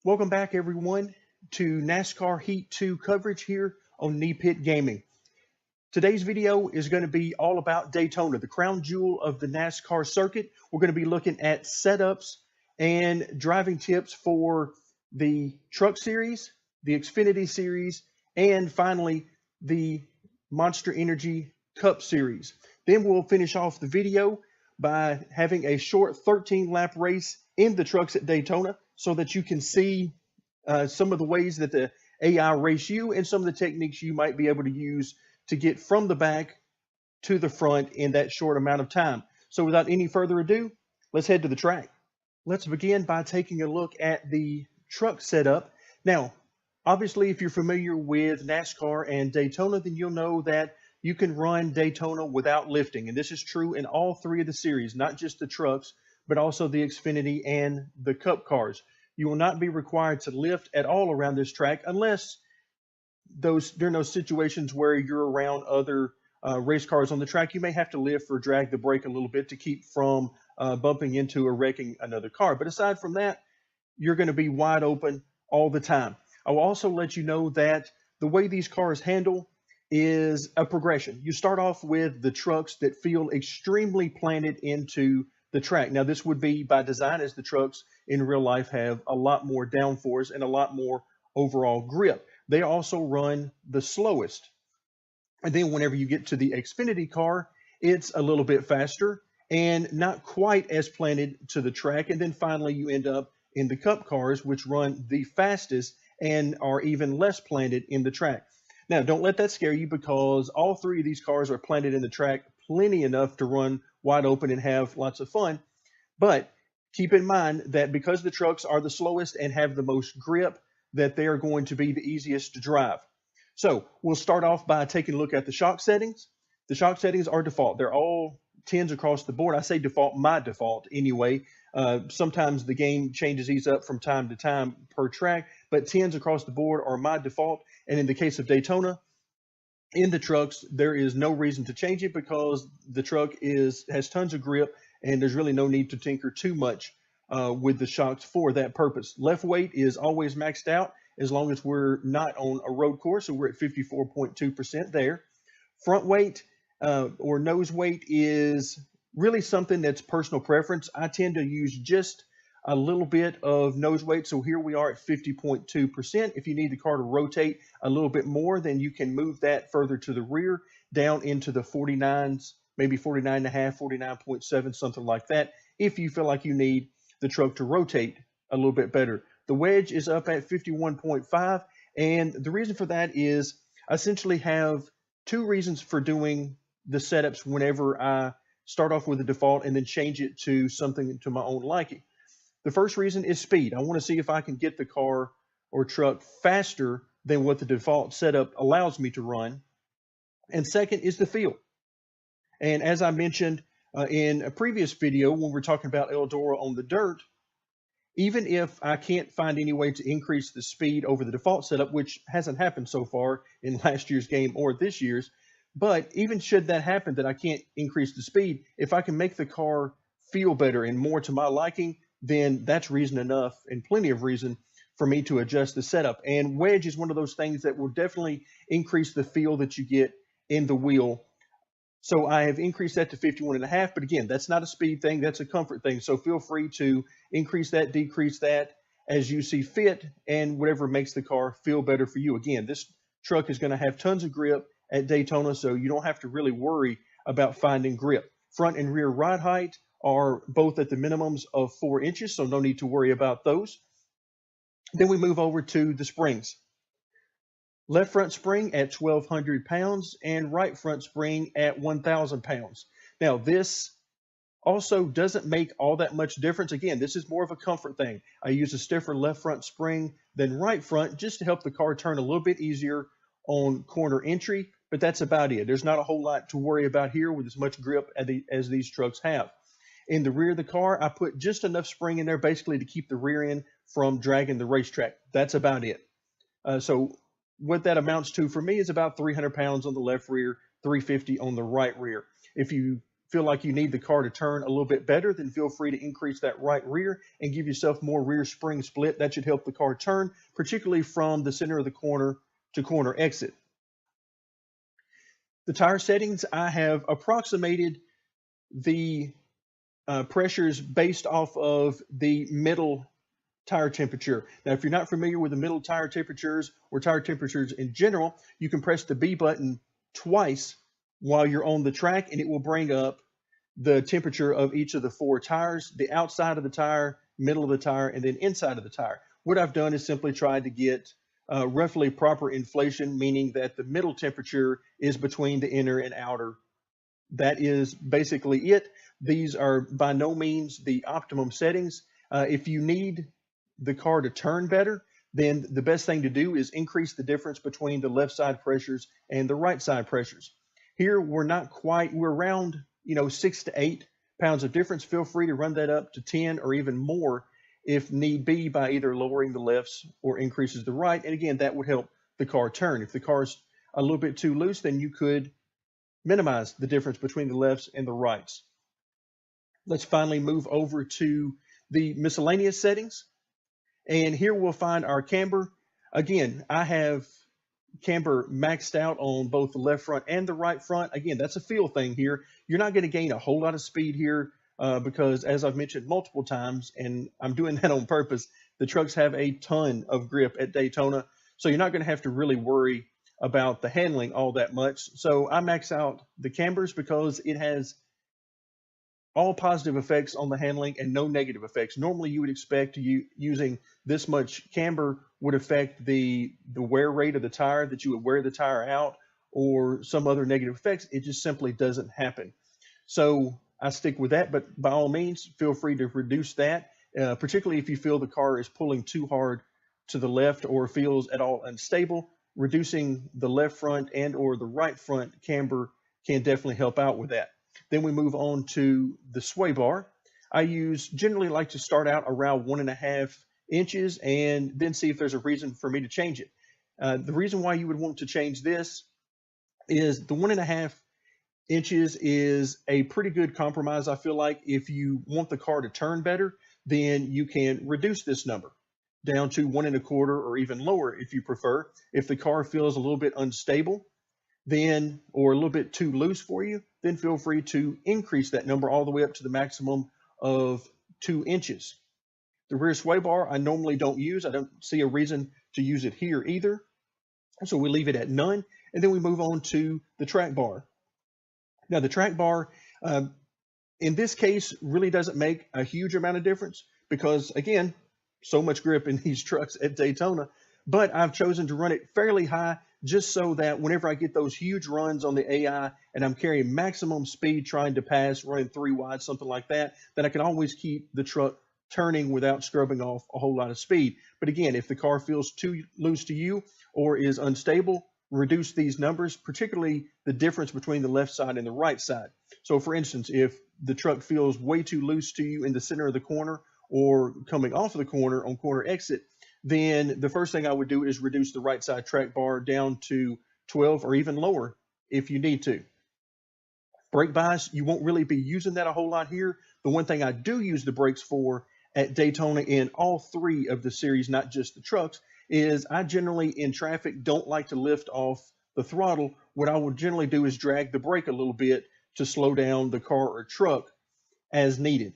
Welcome back, everyone, to NASCAR Heat 2 coverage here on Knee Pit Gaming. Today's video is going to be all about Daytona, the crown jewel of the NASCAR circuit. We're going to be looking at setups and driving tips for the Truck Series, the Xfinity Series, and finally the Monster Energy Cup Series. Then we'll finish off the video by having a short 13-lap race in the trucks at Daytona so that you can see some of the ways that the AI race you and some of the techniques you might be able to use to get from the back to the front in that short amount of time. So without any further ado, let's head to the track. Let's begin by taking a look at the truck setup. Now, obviously, if you're familiar with NASCAR and Daytona, then you'll know that you can run Daytona without lifting. And this is true in all three of the series, not just the trucks, but also the Xfinity and the Cup cars. You will not be required to lift at all around this track unless there are no situations where you're around other race cars on the track. You may have to lift or drag the brake a little bit to keep from bumping into or wrecking another car. But aside from that, you're going to be wide open all the time. I will also let you know that the way these cars handle is a progression. You start off with the trucks that feel extremely planted into the track. Now, this would be by design, as the trucks in real life have a lot more downforce and a lot more overall grip. They also run the slowest. And then whenever you get to the Xfinity car, it's a little bit faster and not quite as planted to the track. And then finally, you end up in the Cup cars, which run the fastest and are even less planted in the track. Now, don't let that scare you, because all three of these cars are planted in the track plenty enough to run wide open and have lots of fun. But keep in mind that because the trucks are the slowest and have the most grip, that they are going to be the easiest to drive. So we'll start off by taking a look at the shock settings. The shock settings are default. They're all 10s across the board. I say default, my default anyway. Sometimes the game changes these up from time to time per track, but 10s across the board are my default. And in the case of Daytona, in the trucks, there is no reason to change it because the truck has tons of grip and there's really no need to tinker too much with the shocks for that purpose. Left weight is always maxed out as long as we're not on a road course, so we're at 54.2% there. Front weight or nose weight is really something that's personal preference. I tend to use just a little bit of nose weight, so here we are at 50.2%. If you need the car to rotate a little bit more, then you can move that further to the rear, down into the 49s, maybe 49.5, 49.7, something like that, if you feel like you need the truck to rotate a little bit better. The wedge is up at 51.5, and the reason for that is I essentially have two reasons for doing the setups whenever I start off with a default and then change it to something to my own liking. The first reason is speed. I want to see if I can get the car or truck faster than what the default setup allows me to run. And second is the feel. And as I mentioned in a previous video when we're talking about Eldora on the dirt, even if I can't find any way to increase the speed over the default setup, which hasn't happened so far in last year's game or this year's, but even should that happen, that I can't increase the speed, if I can make the car feel better and more to my liking, then that's reason enough and plenty of reason for me to adjust the setup. And wedge is one of those things that will definitely increase the feel that you get in the wheel. So I have increased that to 51.5, but again, that's not a speed thing, that's a comfort thing. So feel free to increase that, decrease that as you see fit, and whatever makes the car feel better for you. Again, this truck is going to have tons of grip at Daytona, so you don't have to really worry about finding grip. Front and rear ride height are both at the minimums of 4 inches, so no need to worry about those. Then we move over to the springs. Left front spring at 1,200 pounds and right front spring at 1,000 pounds. Now, this also doesn't make all that much difference. Again, this is more of a comfort thing. I use a stiffer left front spring than right front just to help the car turn a little bit easier on corner entry, but that's about it. There's not a whole lot to worry about here with as much grip as these trucks have. In the rear of the car, I put just enough spring in there basically to keep the rear end from dragging the racetrack. That's about it. So what that amounts to for me is about 300 pounds on the left rear, 350 on the right rear. If you feel like you need the car to turn a little bit better, then feel free to increase that right rear and give yourself more rear spring split. That should help the car turn, particularly from the center of the corner to corner exit. The tire settings, I have approximated the pressures based off of the middle tire temperature. Now, if you're not familiar with the middle tire temperatures or tire temperatures in general, you can press the B button twice while you're on the track, and it will bring up the temperature of each of the 4 tires, the outside of the tire, middle of the tire, and then inside of the tire. What I've done is simply tried to get roughly proper inflation, meaning that the middle temperature is between the inner and outer. That is basically it. These are by no means the optimum settings. If you need the car to turn better, then the best thing to do is increase the difference between the left side pressures and the right side pressures. Here, we're around 6 to 8 pounds of difference. Feel free to run that up to 10 or even more if need be by either lowering the lefts or increases the right. And again, that would help the car turn. If the car's a little bit too loose, then you could minimize the difference between the lefts and the rights. Let's finally move over to the miscellaneous settings. And here we'll find our camber. Again, I have camber maxed out on both the left front and the right front. Again, that's a feel thing here. You're not going to gain a whole lot of speed here because, as I've mentioned multiple times, and I'm doing that on purpose, the trucks have a ton of grip at Daytona. So you're not going to have to really worry about the handling all that much. So I max out the cambers because it has all positive effects on the handling and no negative effects. Normally you would expect using this much camber would affect the wear rate of the tire, that you would wear the tire out or some other negative effects. It just simply doesn't happen. So I stick with that, but by all means, feel free to reduce that, particularly if you feel the car is pulling too hard to the left or feels at all unstable. Reducing the left front and or the right front camber can definitely help out with that. Then we move on to the sway bar. I generally like to start out around 1.5 inches and then see if there's a reason for me to change it. The reason why you would want to change this is the 1.5 inches is a pretty good compromise. I feel like if you want the car to turn better, then you can reduce this number down to 1.25 or even lower if you prefer. If the car feels a little bit unstable, then or a little bit too loose for you, then feel free to increase that number all the way up to the maximum of 2 inches. The rear sway bar I normally don't use. I don't see a reason to use it here either. So we leave it at none, and then we move on to the track bar. Now the track bar, in this case, really doesn't make a huge amount of difference because, again, so much grip in these trucks at Daytona, but I've chosen to run it fairly high just so that whenever I get those huge runs on the AI and I'm carrying maximum speed trying to pass, running 3 wide, something like that, then I can always keep the truck turning without scrubbing off a whole lot of speed. But again, if the car feels too loose to you or is unstable, reduce these numbers, particularly the difference between the left side and the right side. So for instance, if the truck feels way too loose to you in the center of the corner or coming off of the corner on corner exit, then the first thing I would do is reduce the right side track bar down to 12 or even lower if you need to. Brake bias, you won't really be using that a whole lot here. The one thing I do use the brakes for at Daytona in all 3 of the series, not just the trucks, is I generally in traffic don't like to lift off the throttle. What I would generally do is drag the brake a little bit to slow down the car or truck as needed.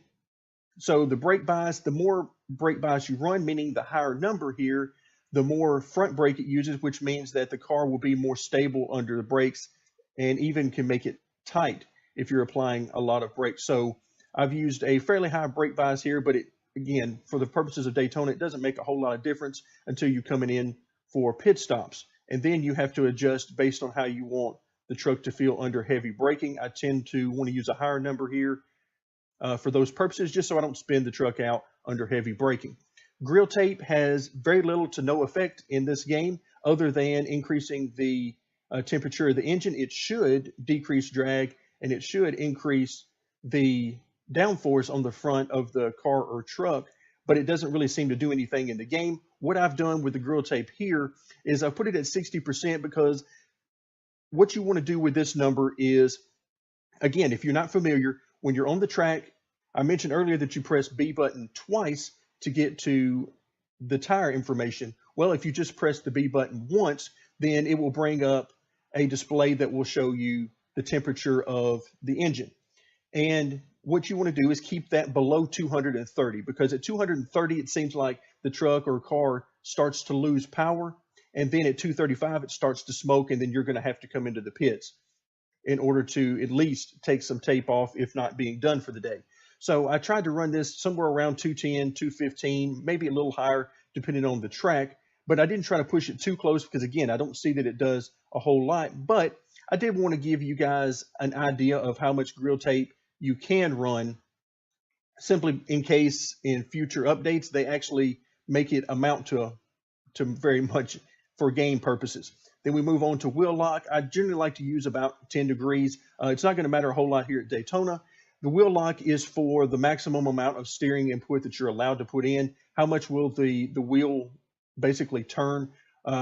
So the brake bias, the more brake bias you run, meaning the higher number here, the more front brake it uses, which means that the car will be more stable under the brakes and even can make it tight if you're applying a lot of brakes. So I've used a fairly high brake bias here, but again, for the purposes of Daytona, it doesn't make a whole lot of difference until you're coming in for pit stops. And then you have to adjust based on how you want the truck to feel under heavy braking. I tend to want to use a higher number here for those purposes, just so I don't spin the truck out under heavy braking. Grill tape has very little to no effect in this game other than increasing the temperature of the engine. It should decrease drag and it should increase the downforce on the front of the car or truck, but it doesn't really seem to do anything in the game. What I've done with the grill tape here is I've put it at 60% because what you want to do with this number is Again, if you're not familiar, when you're on the track, I mentioned earlier that you press B button twice to get to the tire information. Well, if you just press the B button once, then it will bring up a display that will show you the temperature of the engine. And what you want to do is keep that below 230, because at 230, it seems like the truck or car starts to lose power. And then at 235, it starts to smoke, and then you're going to have to come into the pits in order to at least take some tape off, if not being done for the day. So I tried to run this somewhere around 210, 215, maybe a little higher, depending on the track. But I didn't try to push it too close because, again, I don't see that it does a whole lot. But I did want to give you guys an idea of how much grill tape you can run, simply in case in future updates they actually make it amount to very much for game purposes. Then we move on to wheel lock. I generally like to use about 10 degrees. It's not going to matter a whole lot here at Daytona. The wheel lock is for the maximum amount of steering input that you're allowed to put in. How much will the wheel basically turn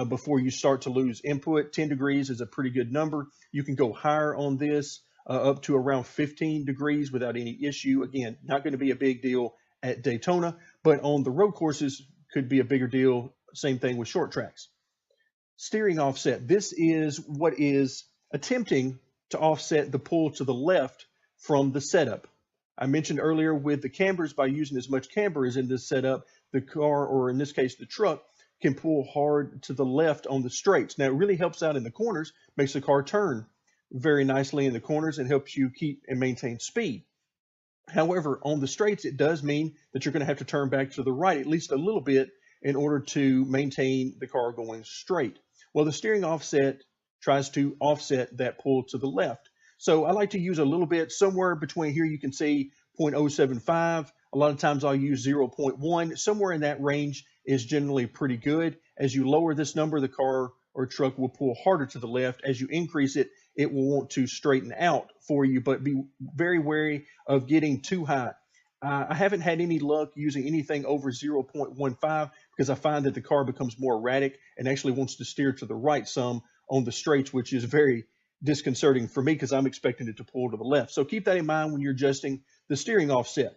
before you start to lose input? 10 degrees is a pretty good number. You can go higher on this, up to around 15 degrees without any issue. Again, not going to be a big deal at Daytona, but on the road courses could be a bigger deal. Same thing with short tracks. Steering offset. This is what is attempting to offset the pull to the left from the setup. I mentioned earlier with the cambers, by using as much camber as in this setup, the car, or in this case the truck, can pull hard to the left on the straights. Now, it really helps out in the corners, makes the car turn very nicely in the corners, and helps you keep and maintain speed. However, on the straights, it does mean that you're going to have to turn back to the right at least a little bit in order to maintain the car going straight. Well, the steering offset tries to offset that pull to the left. So I like to use a little bit somewhere between here. You can see 0.075. A lot of times I'll use 0.1. Somewhere in that range is generally pretty good. As you lower this number, the car or truck will pull harder to the left. As you increase it, it will want to straighten out for you, but be very wary of getting too high. I haven't had any luck using anything over 0.15 because I find that the car becomes more erratic and actually wants to steer to the right some on the straights, which is very disconcerting for me because I'm expecting it to pull to the left. So keep that in mind when you're adjusting the steering offset.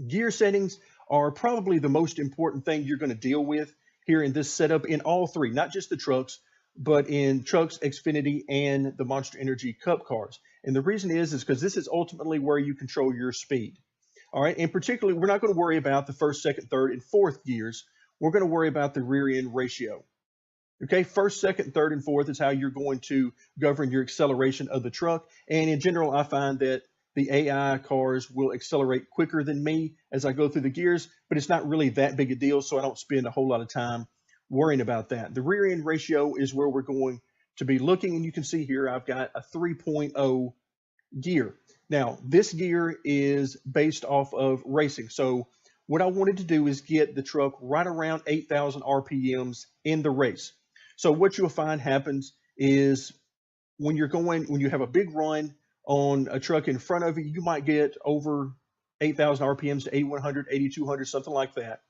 Gear settings are probably the most important thing you're going to deal with here in this setup in all three, not just the trucks, but in trucks, Xfinity, and the Monster Energy Cup cars. And the reason is because this is ultimately where you control your speed. All right, and particularly, we're not going to worry about the first, second, third, and fourth gears. We're going to worry about the rear end ratio. Okay, first, second, third, and fourth is how you're going to govern your acceleration of the truck. And in general, I find that the AI cars will accelerate quicker than me as I go through the gears, but it's not really that big a deal, so I don't spend a whole lot of time worrying about that. The rear end ratio is where we're going to be looking, and you can see here I've got a 3.0 gear. Now, this gear is based off of racing. So what I wanted to do is get the truck right around 8,000 RPMs in the race. So what you'll find happens is when you have a big run on a truck in front of you, you might get over 8,000 RPMs to 8,100, 8,200, something like that.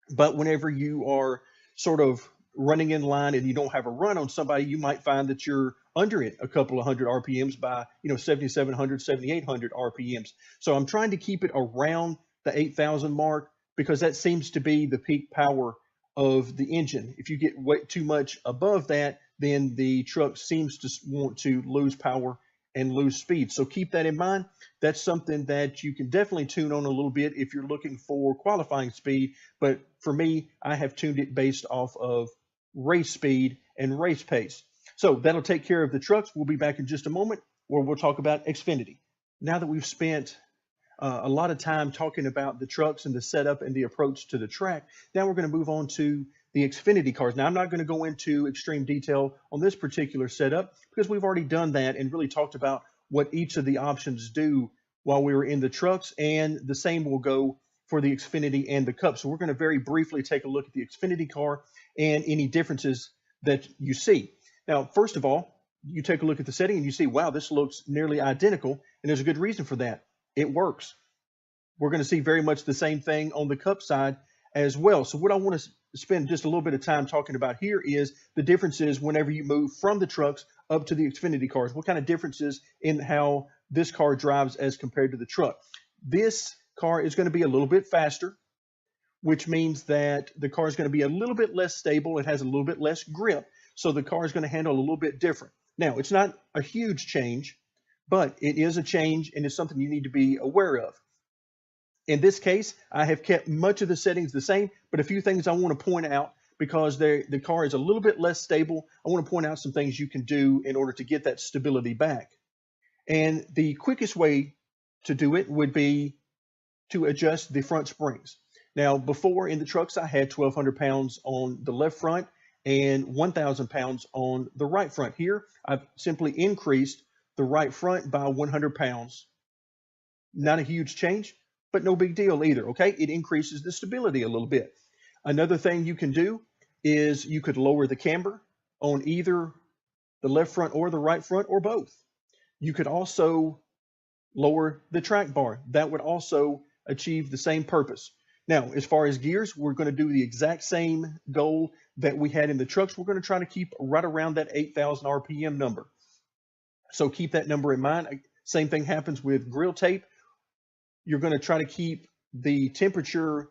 But whenever you are sort of running in line and you don't have a run on somebody, you might find that you're under it a couple of hundred RPMs by 7,700, 7,800 RPMs. So I'm trying to keep it around the 8,000 mark because that seems to be the peak power of the engine. If you get way too much above that, then the truck seems to want to lose power and lose speed. So keep that in mind. That's something that you can definitely tune on a little bit if you're looking for qualifying speed. But for me, I have tuned it based off of race speed and race pace. So that'll take care of the trucks. We'll be back in just a moment where we'll talk about Xfinity. Now that we've spent a lot of time talking about the trucks and the setup and the approach to the track, now we're going to move on to the Xfinity cars. Now, I'm not going to go into extreme detail on this particular setup because we've already done that and really talked about what each of the options do while we were in the trucks, and the same will go for the Xfinity and the Cup. So we're going to very briefly take a look at the Xfinity car and any differences that you see. Now, first of all, you take a look at the setting and you see, wow, this looks nearly identical, and there's a good reason for that. It works. We're going to see very much the same thing on the Cup side as well. So what I want to spend just a little bit of time talking about here is the differences whenever you move from the trucks up to the Xfinity cars. What kind of differences in how this car drives as compared to the truck. This car is going to be a little bit faster, which means that the car is going to be a little bit less stable. It has a little bit less grip, so the car is going to handle a little bit different. Now, it's not a huge change, but it is a change, and it's something you need to be aware of. In this case, I have kept much of the settings the same, but a few things I want to point out because the car is a little bit less stable. I want to point out some things you can do in order to get that stability back. And the quickest way to do it would be to adjust the front springs. Now, before in the trucks, I had 1,200 pounds on the left front and 1,000 pounds on the right front. Here, I've simply increased the right front by 100 pounds. Not a huge change, but no big deal either, okay? It increases the stability a little bit. Another thing you can do is you could lower the camber on either the left front or the right front or both. You could also lower the track bar. That would also achieve the same purpose. Now, as far as gears, we're going to do the exact same goal that we had in the trucks. We're going to try to keep right around that 8,000 RPM number. So keep that number in mind. Same thing happens with grill tape. You're going to try to keep the temperature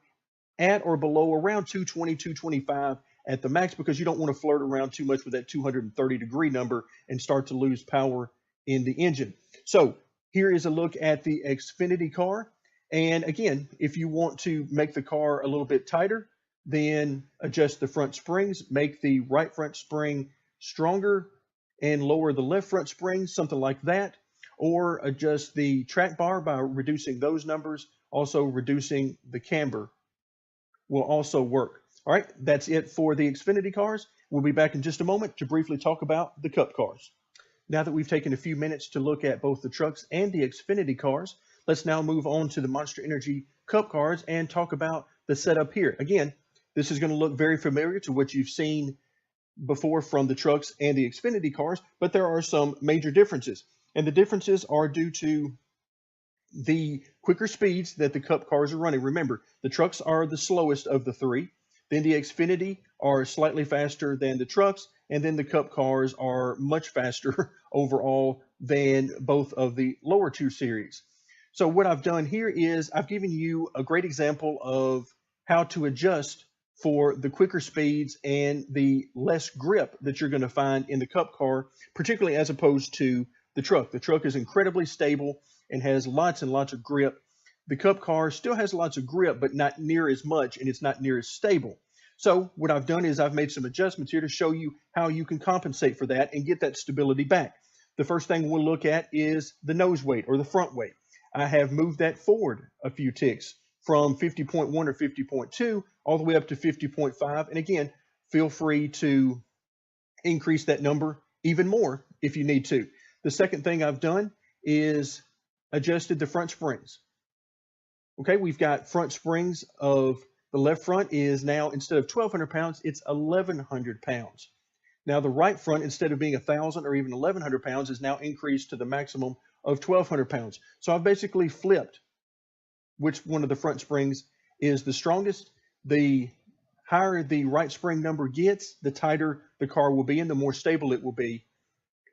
at or below around 220, 225 at the max, because you don't want to flirt around too much with that 230-degree number and start to lose power in the engine. So here is a look at the Xfinity car. And again, if you want to make the car a little bit tighter, then adjust the front springs, make the right front spring stronger and lower the left front spring, something like that. Or adjust the track bar by reducing those numbers. Also reducing the camber will also work. All right, that's it for the Xfinity cars. We'll be back in just a moment to briefly talk about the Cup cars. Now that we've taken a few minutes to look at both the trucks and the Xfinity cars, let's now move on to the Monster Energy Cup cars and talk about the setup here. Again, this is going to look very familiar to what you've seen before from the trucks and the Xfinity cars, but there are some major differences. And the differences are due to the quicker speeds that the Cup cars are running. Remember, the trucks are the slowest of the three. Then the Xfinity are slightly faster than the trucks. And then the Cup cars are much faster overall than both of the lower two series. So what I've done here is I've given you a great example of how to adjust for the quicker speeds and the less grip that you're going to find in the Cup car, particularly as opposed to the truck. The truck is incredibly stable and has lots and lots of grip. The Cup car still has lots of grip, but not near as much, and it's not near as stable. So what I've done is I've made some adjustments here to show you how you can compensate for that and get that stability back. The first thing we'll look at is the nose weight or the front weight. I have moved that forward a few ticks from 50.1 or 50.2 all the way up to 50.5. And again, feel free to increase that number even more if you need to. The second thing I've done is adjusted the front springs. Okay, we've got front springs of the left front is now, instead of 1,200 pounds, it's 1,100 pounds. Now the right front, instead of being 1,000 or even 1,100 pounds, is now increased to the maximum of 1,200 pounds. So I've basically flipped which one of the front springs is the strongest. The higher the right spring number gets, the tighter the car will be and the more stable it will be.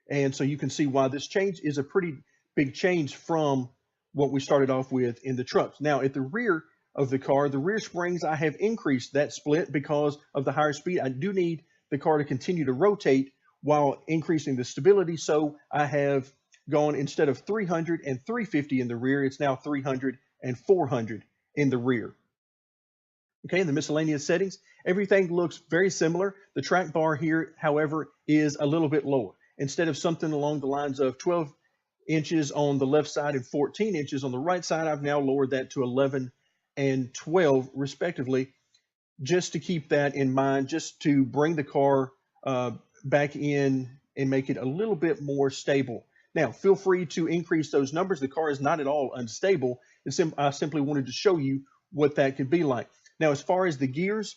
And so you can see why this change is a pretty big change from what we started off with in the trucks. Now at the rear of the car, the rear springs, I have increased that split because of the higher speed. I do need the car to continue to rotate while increasing the stability. So I have gone, instead of 300 and 350 in the rear, it's now 300 and 400 in the rear. Okay, in the miscellaneous settings, everything looks very similar. The track bar here, however, is a little bit lower. Instead of something along the lines of 12 inches on the left side and 14 inches on the right side, I've now lowered that to 11 and 12 respectively, just to keep that in mind, just to bring the car back in and make it a little bit more stable. Now, feel free to increase those numbers. The car is not at all unstable. I simply wanted to show you what that could be like. Now, as far as the gears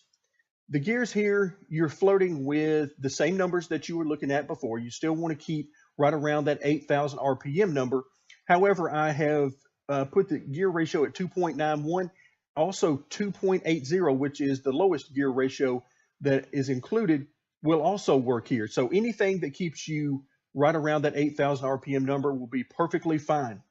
here, you're floating with the same numbers that you were looking at before. You still want to keep right around that 8,000 RPM number. However, I have put the gear ratio at 2.91. Also 2.80, which is the lowest gear ratio that is included, will also work here. So anything that keeps you right around that 8,000 RPM number will be perfectly fine.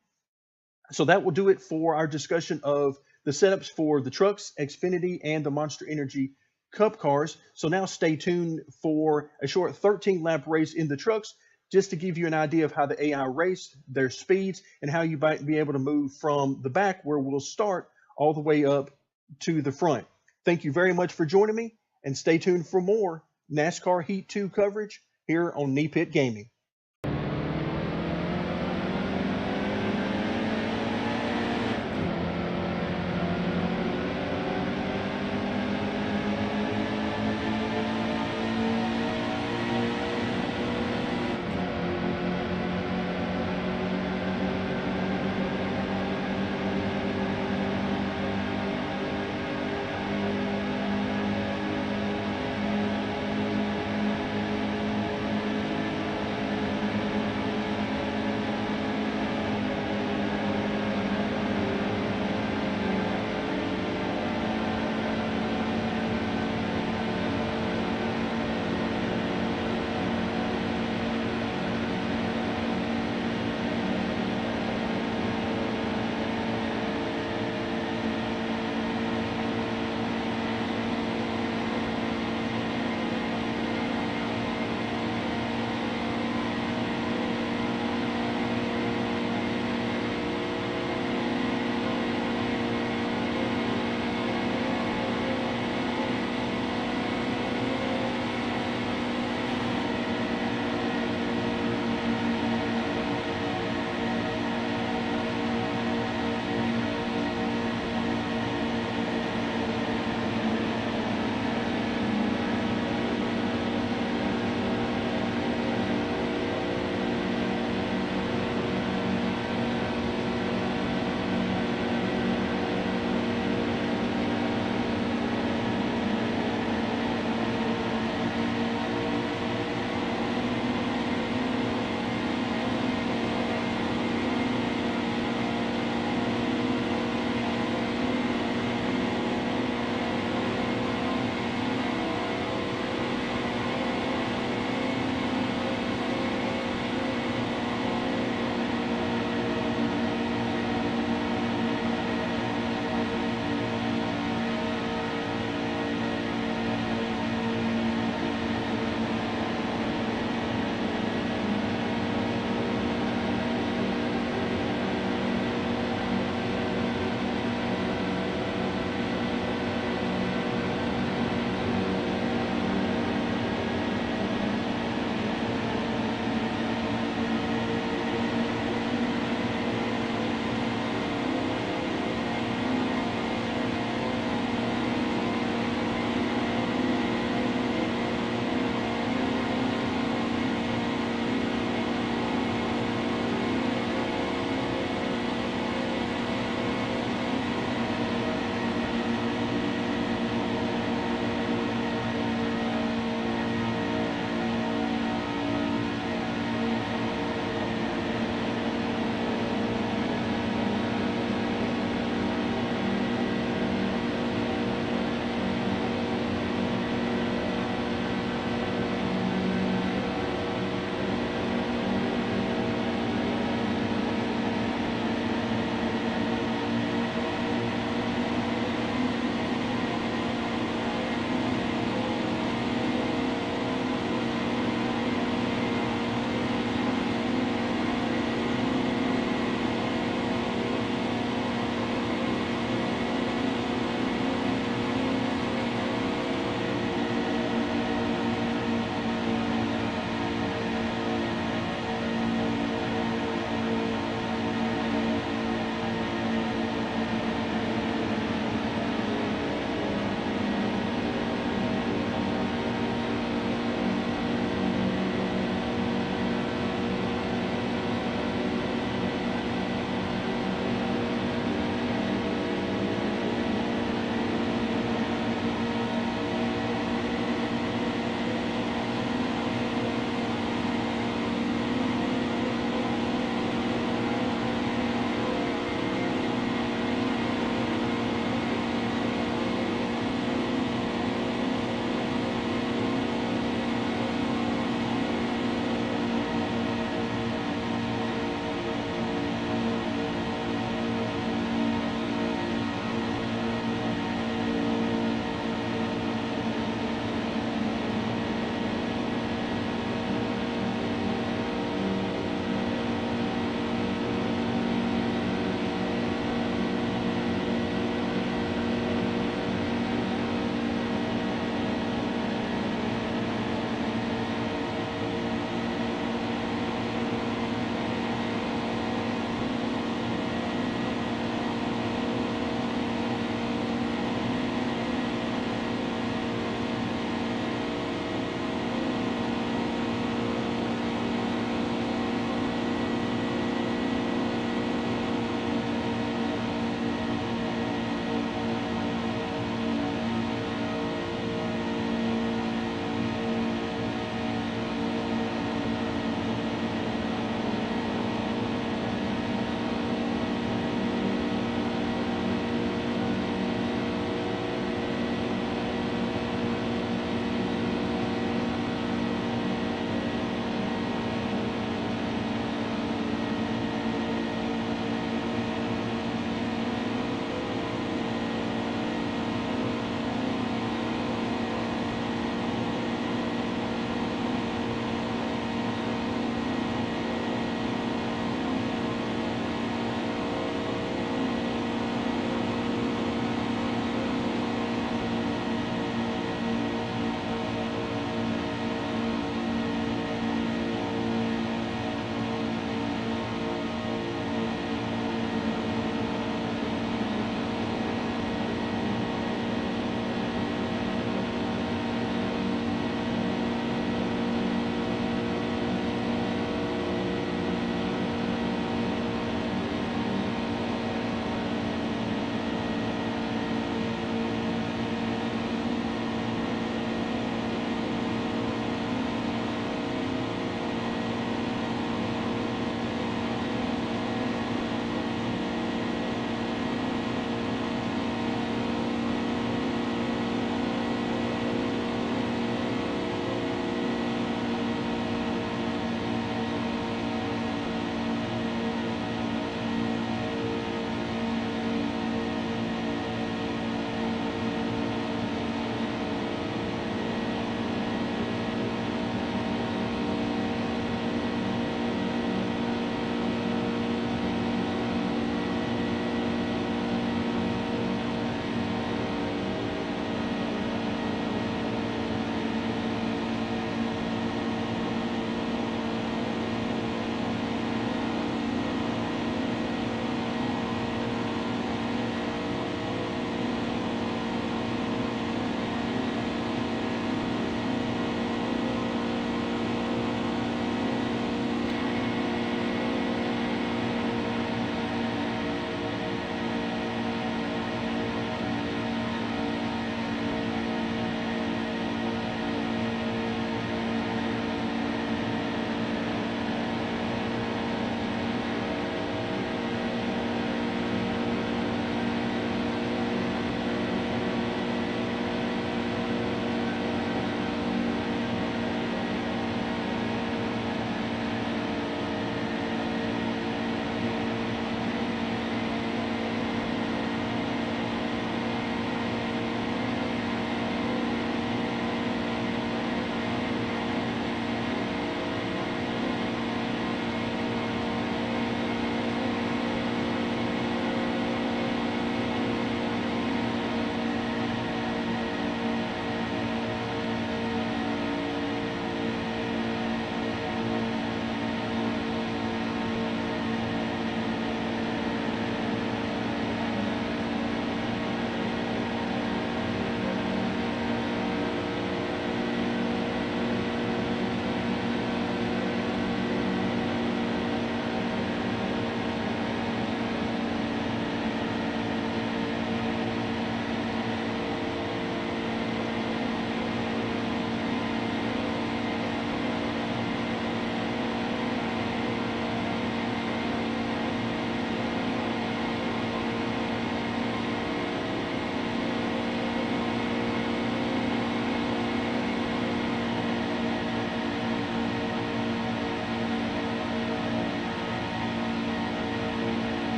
So that will do it for our discussion of the setups for the trucks, Xfinity, and the Monster Energy Cup cars. So now stay tuned for a short 13-lap race in the trucks, just to give you an idea of how the AI race, their speeds, and how you might be able to move from the back where we'll start all the way up to the front. Thank you very much for joining me, and stay tuned for more NASCAR Heat 2 coverage here on Knee Pit Gaming.